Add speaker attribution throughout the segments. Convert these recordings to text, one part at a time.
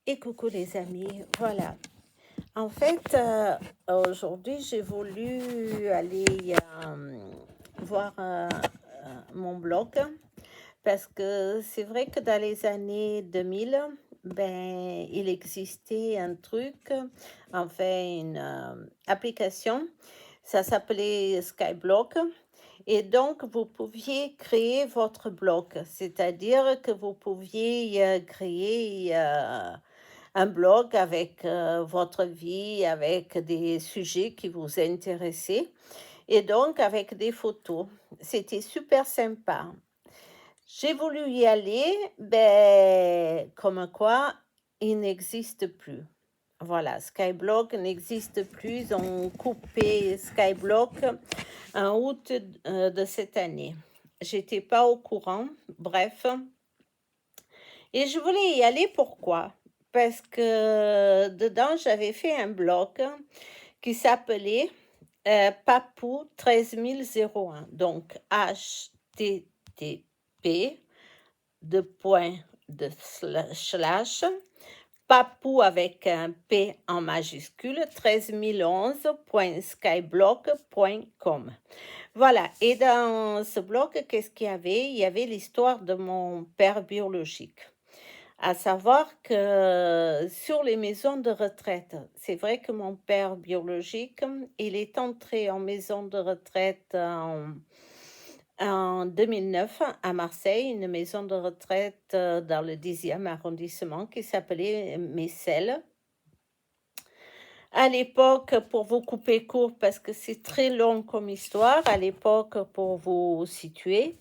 Speaker 1: Et coucou les amis, voilà. En fait, aujourd'hui, j'ai voulu aller voir mon blog parce que c'est vrai que dans les années 2000, ben, il existait un truc, enfin une application, ça s'appelait Skyblog. Et donc, vous pouviez créer votre blog, c'est-à-dire que vous pouviez créer un blog avec votre vie, avec des sujets qui vous intéressaient et donc avec des photos. C'était super sympa. J'ai voulu y aller, ben, comme quoi il n'existe plus. Voilà, Skyblog n'existe plus. Ils ont coupé Skyblog en août de cette année. J'étais pas au courant, bref. Et je voulais y aller, pourquoi? Parce que dedans, j'avais fait un blog qui s'appelait Papou 13001. Donc, HTTP, de point, de slash, Papou avec un P en majuscule, 13011.skyblog.com. Voilà, et dans ce blog, qu'est-ce qu'il y avait? Il y avait l'histoire de mon père biologique. À savoir que sur les maisons de retraite, c'est vrai que mon père biologique, il est entré en maison de retraite en 2009 à Marseille, une maison de retraite dans le 10e arrondissement qui s'appelait Messel. À l'époque, pour vous couper court, parce que c'est très long comme histoire, à l'époque, pour vous situer,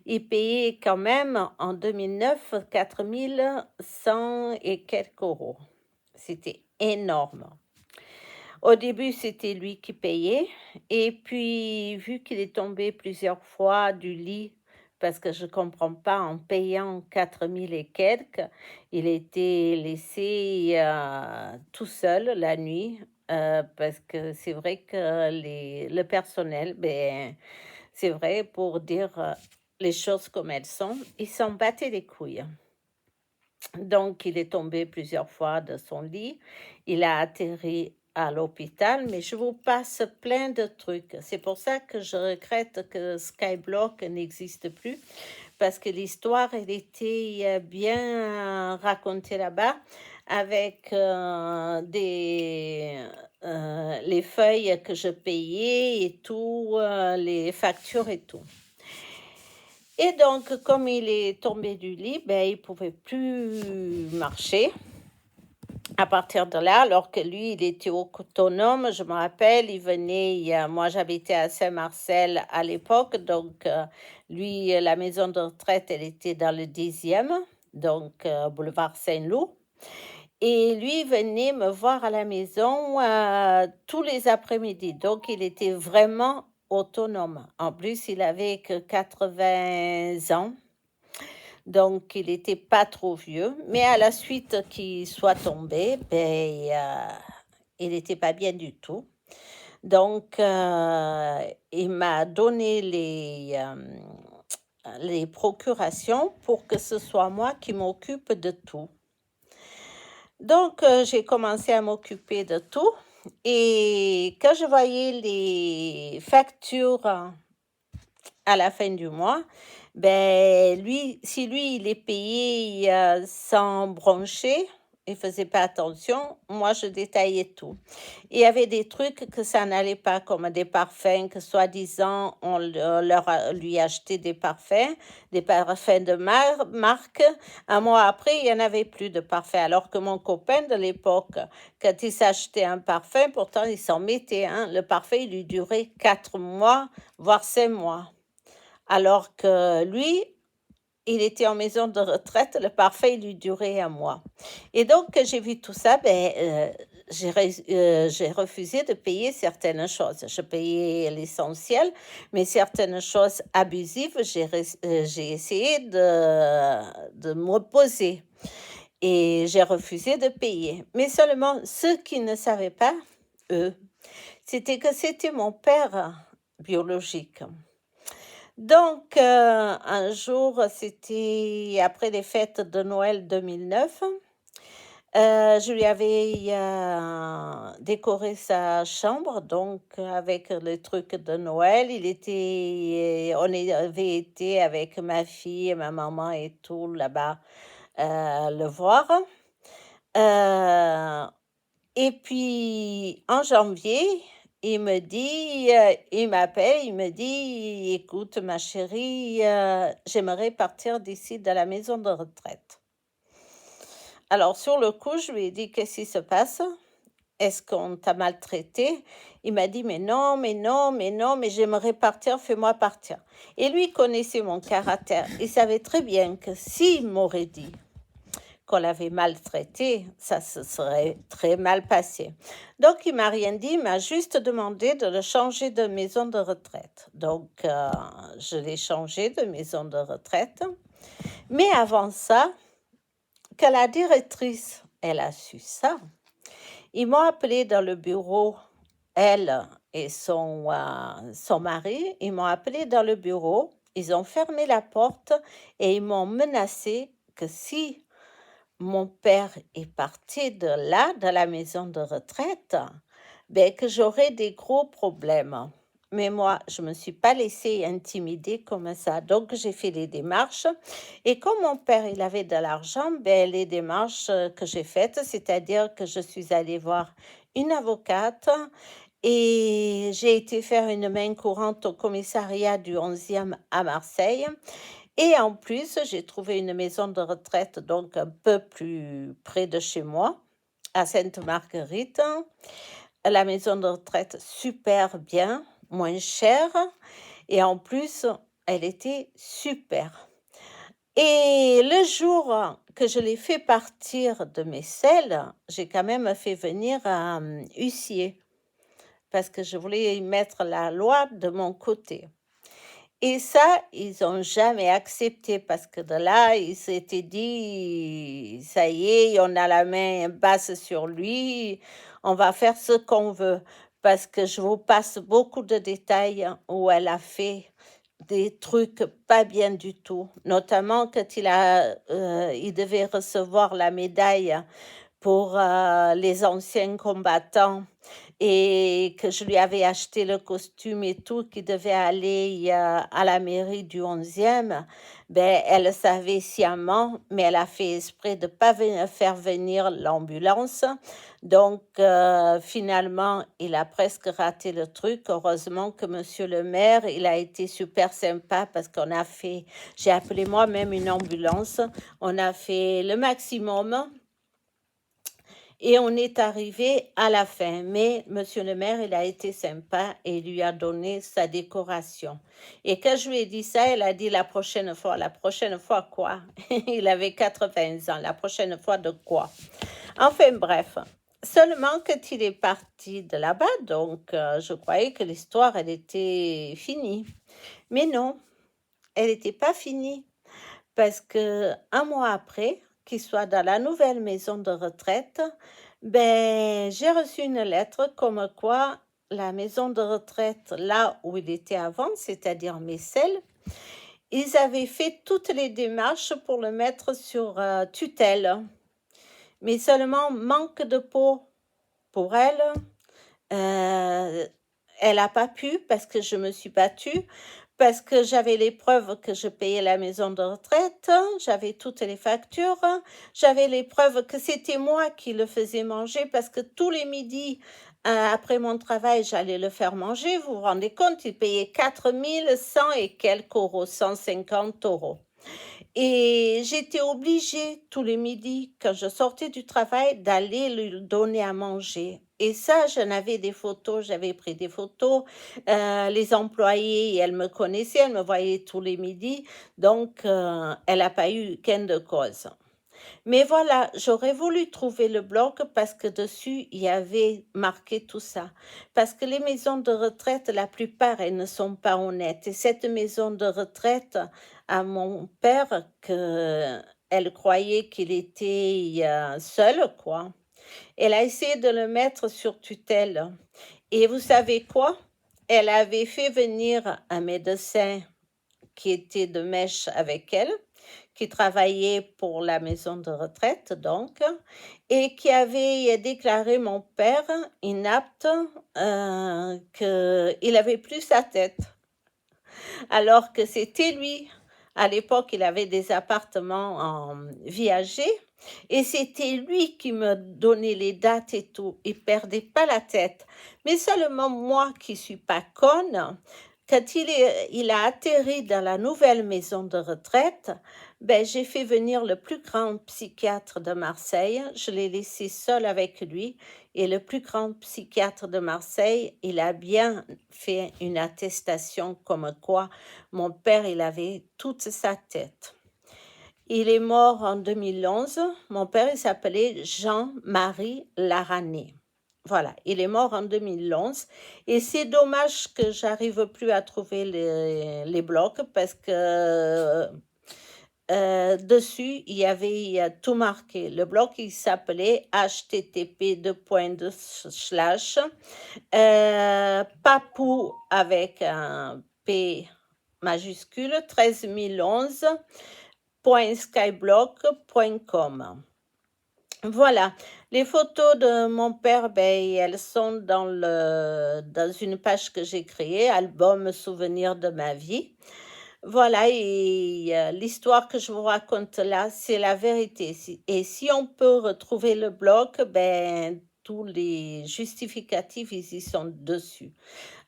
Speaker 1: il payait quand même en 2009 4100 et quelques euros. C'était énorme. Au début, c'était lui qui payait. Et puis, vu qu'il est tombé plusieurs fois du lit, parce que je ne comprends pas, en payant 4000 et quelques, il était laissé tout seul la nuit. Parce que c'est vrai que le personnel, ben, c'est vrai, pour dire les choses comme elles sont, ils s'en battaient les couilles. Donc, il est tombé plusieurs fois de son lit. Il a atterri à l'hôpital, mais je vous passe plein de trucs. C'est pour ça que je regrette que Skyblock n'existe plus, parce que l'histoire, elle était bien racontée là-bas, avec les feuilles que je payais et tout, les factures et tout. Et donc, comme il est tombé du lit, ben, il ne pouvait plus marcher à partir de là, alors que lui, il était autonome. Je me rappelle, il venait, moi j'habitais à Saint-Marcel à l'époque, donc lui, la maison de retraite, elle était dans le 10e, donc boulevard Saint-Loup. Et lui venait me voir à la maison tous les après-midi. Donc, il était vraiment autonome. En plus, il avait que 80 ans. Donc, il n'était pas trop vieux. Mais à la suite qu'il soit tombé, ben, il n'était pas bien du tout. Donc, il m'a donné les procurations pour que ce soit moi qui m'occupe de tout. Donc, j'ai commencé à m'occuper de tout. Et quand je voyais les factures à la fin du mois, ben si lui, il est payé sans broncher, il faisait pas attention, moi, je détaillais tout. Il y avait des trucs que ça n'allait pas, comme des parfums que soi-disant, lui achetait des parfums de marque. Un mois après, il n'y en avait plus de parfums. Alors que mon copain de l'époque, quand il s'achetait un parfum, pourtant, il s'en mettait. Hein. Le parfum, il lui durait 4 mois, voire 5 mois. Alors que lui, il était en maison de retraite, le parfait il lui durait un mois. Et donc, quand j'ai vu tout ça, ben, j'ai refusé de payer certaines choses. Je payais l'essentiel, mais certaines choses abusives, j'ai essayé de m'opposer. Et j'ai refusé de payer. Mais seulement ceux qui ne savaient pas, eux, c'était mon père biologique. Donc, un jour, c'était après les fêtes de Noël 2009. Je lui avais décoré sa chambre, donc avec les trucs de Noël. On avait été avec ma fille et ma maman et tout là-bas le voir. Euh, et puis en janvier, il m'appelle, il me dit, écoute ma chérie, j'aimerais partir d'ici de la maison de retraite. Alors sur le coup, je lui ai dit, qu'est-ce qui se passe? Est-ce qu'on t'a maltraité? Il m'a dit, mais non, mais non, mais non, mais j'aimerais partir, fais-moi partir. Et lui connaissait mon caractère. Il savait très bien que s'il m'aurait dit qu'on l'avait maltraité, ça se serait très mal passé. Donc, il m'a rien dit, il m'a juste demandé de le changer de maison de retraite. Donc, je l'ai changé de maison de retraite. Mais avant ça, que la directrice, elle a su ça, ils m'ont appelé dans le bureau, elle et son mari, ils m'ont appelé dans le bureau, ils ont fermé la porte et ils m'ont menacé que si mon père est parti de là, de la maison de retraite, ben, que j'aurais des gros problèmes. Mais moi, je ne me suis pas laissée intimider comme ça. Donc, j'ai fait les démarches. Et comme mon père, il avait de l'argent, ben, les démarches que j'ai faites, c'est-à-dire que je suis allée voir une avocate et j'ai été faire une main courante au commissariat du 11e à Marseille. Et en plus, j'ai trouvé une maison de retraite, donc un peu plus près de chez moi, à Sainte-Marguerite. La maison de retraite super bien, moins chère, et en plus, elle était super. Et le jour que je l'ai fait partir de mes selles, j'ai quand même fait venir un huissier, parce que je voulais y mettre la loi de mon côté. Et ça, ils n'ont jamais accepté parce que de là, ils s'étaient dit, ça y est, on a la main basse sur lui, on va faire ce qu'on veut. Parce que je vous passe beaucoup de détails où elle a fait des trucs pas bien du tout, notamment quand il devait recevoir la médaille pour les anciens combattants et que je lui avais acheté le costume et tout, qui devait aller à la mairie du 11e, ben, elle savait sciemment, mais elle a fait exprès de ne pas faire venir l'ambulance. Donc, finalement, il a presque raté le truc. Heureusement que monsieur le maire, il a été super sympa parce j'ai appelé moi-même une ambulance. On a fait le maximum et on est arrivé à la fin, mais monsieur le maire, il a été sympa et il lui a donné sa décoration. Et quand je lui ai dit ça, elle a dit la prochaine fois. La prochaine fois quoi? Il avait 80 ans. La prochaine fois de quoi? Enfin bref. Seulement quand il est parti de là-bas, donc je croyais que l'histoire, elle était finie. Mais non, elle n'était pas finie. Parce que un mois après, qu'il soit dans la nouvelle maison de retraite, ben, j'ai reçu une lettre comme quoi la maison de retraite, là où il était avant, c'est-à-dire Messel, ils avaient fait toutes les démarches pour le mettre sur tutelle. Mais seulement manque de peau pour elle. Euh, Elle n'a pas pu parce que je me suis battue, parce que j'avais les preuves que je payais la maison de retraite, j'avais toutes les factures, j'avais les preuves que c'était moi qui le faisais manger parce que tous les midis, après mon travail, j'allais le faire manger. Vous vous rendez compte, il payait 4100 et quelques euros, 150 euros. Et j'étais obligée tous les midis, quand je sortais du travail, d'aller lui donner à manger. Et ça, j'en avais des photos, j'avais pris des photos. Les employés, elles me connaissaient, elles me voyaient tous les midis. Donc, elle n'a pas eu gain de cause. Mais voilà, j'aurais voulu trouver le blog parce que dessus, il y avait marqué tout ça. Parce que les maisons de retraite, la plupart, elles ne sont pas honnêtes. Et cette maison de retraite, à mon père, elle croyait qu'il était seul, quoi. Elle a essayé de le mettre sur tutelle. Et vous savez quoi? Elle avait fait venir un médecin qui était de mèche avec elle, qui travaillait pour la maison de retraite, donc, et qui avait déclaré mon père inapte, qu'il n'avait plus sa tête, alors que c'était lui. À l'époque, il avait des appartements en viager et c'était lui qui me donnait les dates et tout. Il perdait pas la tête. Mais seulement moi qui suis pas conne, quand il a atterri dans la nouvelle maison de retraite, ben, j'ai fait venir le plus grand psychiatre de Marseille. Je l'ai laissé seul avec lui. Et le plus grand psychiatre de Marseille, il a bien fait une attestation comme quoi mon père, il avait toute sa tête. Il est mort en 2011. Mon père, il s'appelait Jean-Marie Laranné. Voilà, il est mort en 2011. Et c'est dommage que j'arrive plus à trouver les blocs parce que dessus, il y avait tout marqué. Le bloc, il s'appelait http papou avec un P majuscule 13011.skyblock.com. Voilà, les photos de mon père, ben, elles sont dans une page que j'ai créée, album souvenir de ma vie. Voilà, et l'histoire que je vous raconte là, c'est la vérité. Et si on peut retrouver le blog, ben, tous les justificatifs, ils y sont dessus.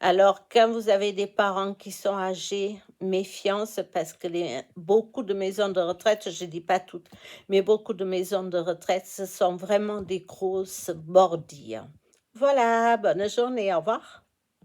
Speaker 1: Alors, quand vous avez des parents qui sont âgés, méfiance, parce que beaucoup de maisons de retraite, je ne dis pas toutes, mais beaucoup de maisons de retraite, ce sont vraiment des grosses bordilles. Voilà, bonne journée, au revoir.